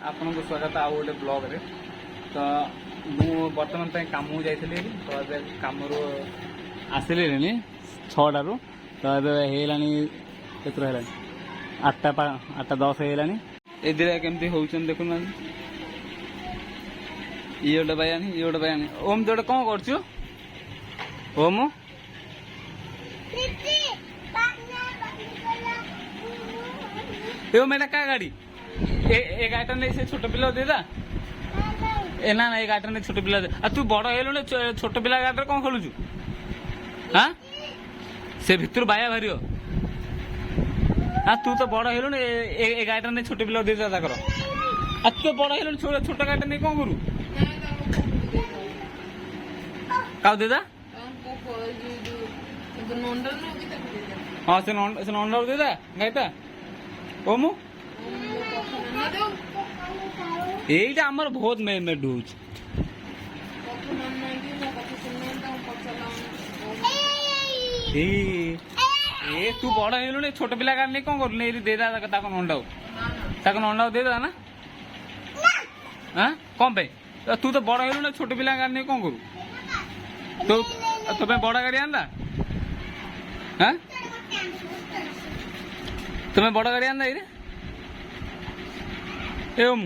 आपको स्वागत आउ गोटे ब्लॉग रे। तो मु बर्तमान काम जाइली तो ए कम आसिली 6टारू तो एलानी केतरा है 8:10 होगानी ए केमती होती देखुना ये गोटे बायानी ये गोटे बायानी ओम जोटे कौन कर ओम एवं मेरा क्या गाड़ी ए गाड़ी नहीं से छोट पिला देदा ए ना ना ए गाड़ी नहीं छोट पिला दे तू बड़ हेलु छोट पिला गाड़ी कौन खोलुचु हाँ से भितर बाया भारी हाँ तू तो बड़ हेलु ए गाड़ी नहीं छोट पिला देदा ताकर तू तो बड़ हेलु छोट गाड़ी नहीं कौन करू का देदा हाँ से नंडर देदा गाईटा ओमु এইটা আমার বহুত মেড হচ্ছে তু বড় হইলুনি ছোট পিলা গাড়ি নেই কম করলু এই দে দা তাকে নন্ডাও দে দা না হ্যাঁ কম পাই তু তো বড় হইলু না ছোট পিলা গাড়ি নেই কম করু তো তুমি বড় গাড়ি আনলা হ্যাঁ তুমি বড় গাড়ি আনলা এই রে एवं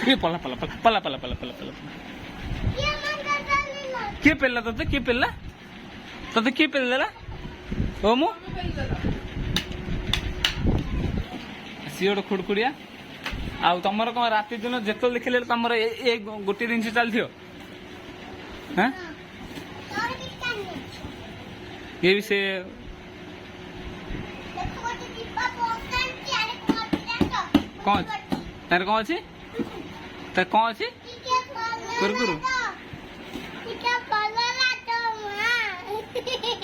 ये पला पला पला पला पला पला पला पला के पेल्ला तते के पेल्ला ओमु सियोड खुड़खुड़िया आ तमर कौन राति दिन जेतल देखले तमर ए गोटे दिन से चलथियो हैं ये भी से कौन तार कौन अच्छी तार कौन अच्छी कुरकुरु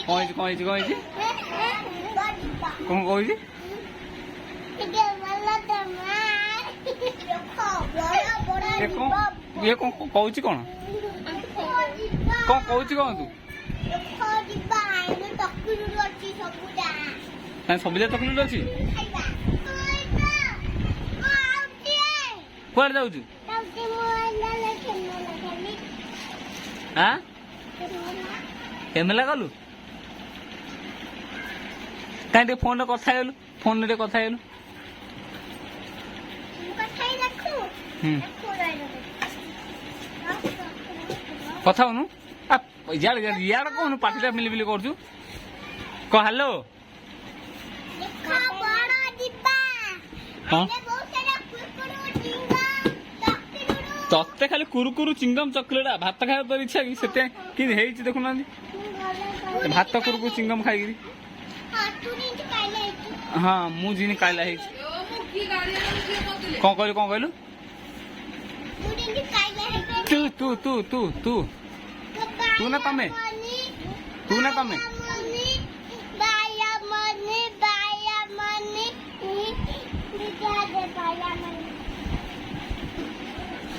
कौन कौन कौन कौन कौन ये कौन कौन कौन कौन कौन कौन तू सबुजा चॉकलेट अच्छी कुआड़े जाऊँ हाँ केमेला गलु कहीं फोन कथा फोन कथा कथा हनु इाड़ कौन पार्टी मिलिबिली कर हेलो हाँ तत्ते खाली कुरकुरु चिंगम चॉकलेट भात खाया तो इच्छा कि सेते कि हेइछि देखुना भात कुरकुरु चिंगम खाई हाँ मु जिनी काइला हेइछि कौन कहलु तू तू तू तू तू तू ना तमे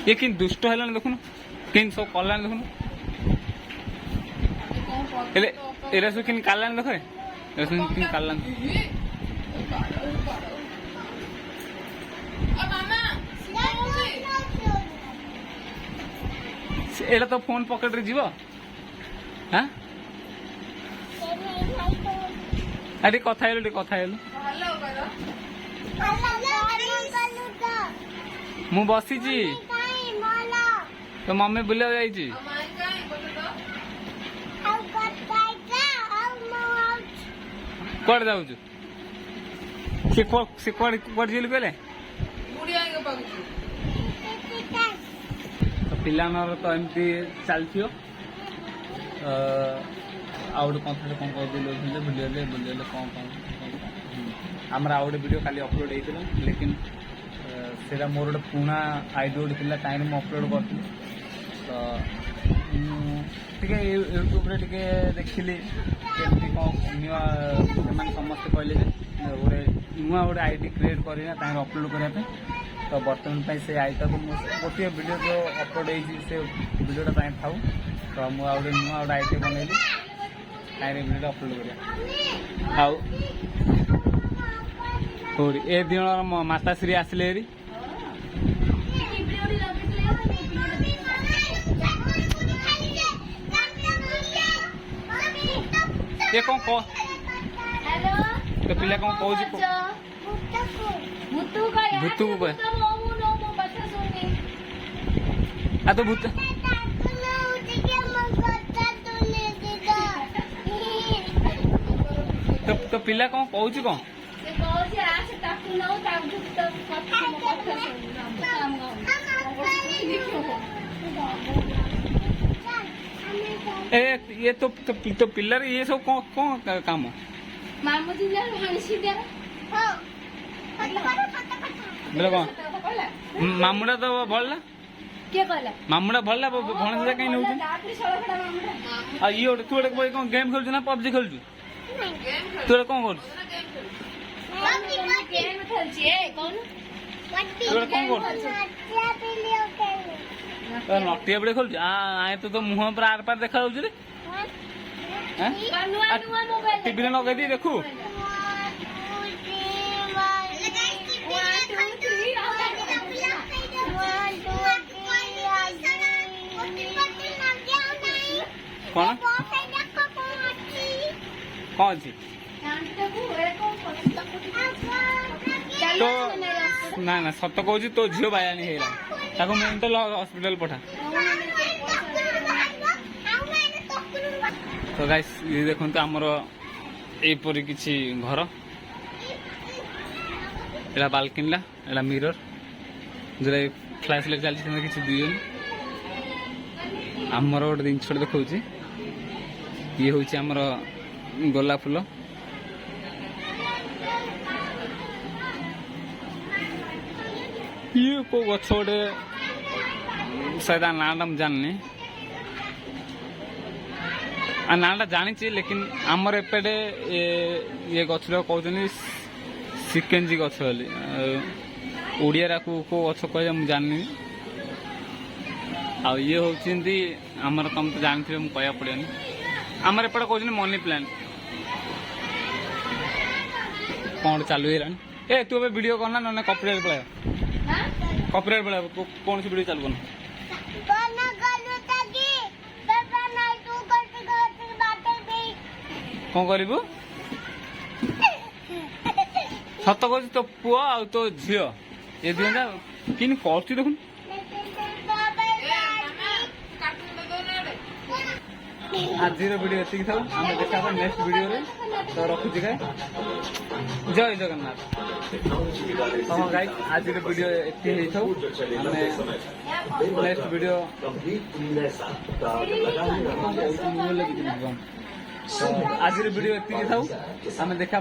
ये कि दुष्ट है देखुन कि सब कला देखुन एरा सब कि काला देख काला एटा तो फोन पॉकेट रे जीव हाँ अरे कथा मु बसी तो मम्मी बुला जाइए कौन जाऊ से कौन कहले तो पिलानर तो एमती चलती आउ गोटे कथा कौन कहते बुले कौन आमर आउ गोटे वीडियो खाली अपलोड होता लेकिन सेटा मोर गोटे पुणा आईडी गोटे था टाइम मुझे अपलोड करी तो यूट्यूब रे देखिली केमती कौन समस्ते कहले गोटे नुआ गोटे आईडी क्रिएट करना अपलोड करने तो बर्तमान से आईटा को गोटे वीडियो जो अपलोड से वीडियोटा थाऊ तो मुझे नुआ गोटे आईडी बनैली वीडियो अपलोड कर ए दिन माताश्री आसिले ये कौन को तो पिला कौन कहू भूतू को कहे आ तो भूत तो पिला कौन कहू कौन ए ये तो पिलर ये सब कौन कौन काम मामू जी यार हंसी दे बोले कौन मामुड़ा तो भरला के कहला मामुड़ा भरला भण से कहीं नउछ आपली सळखडा मामूडा आ ये तू कोई गेम खेलछु ना पबजी खेलछु तू कौन कर गेम खेलछी ए कोन तू कौन कर नटिया बड़े खेलछु आ तो मुंह पर आर पार देखा जाउछ रे नुआ नुआ मोबाइल टीवी न लगे दी देखू कौन कौन सी तो ना ना सत कहूँ तो झील बायानी है मेंटल हॉस्पिटल पठा तो गाइस ये देखो आमर एपरी किसी घर एटा बाल्कनी एटा मिरर जो फ्लैश लाइट चलती किसी दुजन आमर गोटे जिन देखा ये हूँ आमर गोलाप फूल ये को गछ गोटे शायद नाटा मुझे जाननी नाटा जानी लेकिन आमर एपटे ये गछ कहते सिकेंजी गछ बोली ओडिया को गछ कह मुझे जाननी आ ये होती आमर तुम तो जानते मुझे कह पड़ेनि आमर एपटे कहते मनी प्लांट कौन चालू ए तू वीडियो करना ना कॉपीराइट पड़ा कॉपीराइट पड़ा कौन सी वीडियो चालू करना कौन करू सत कह तो पुआ आ तो झी ये दिजा कि कर देखुन आज वीडियो एति था आम देखा नेक्स्ट वीडियो रे तो रखुची गाय जय जगन्नाथ हाँ गाइस आज वीडियो एति था नेक्स्ट वीडियो आज वीडियो एति था आम देखा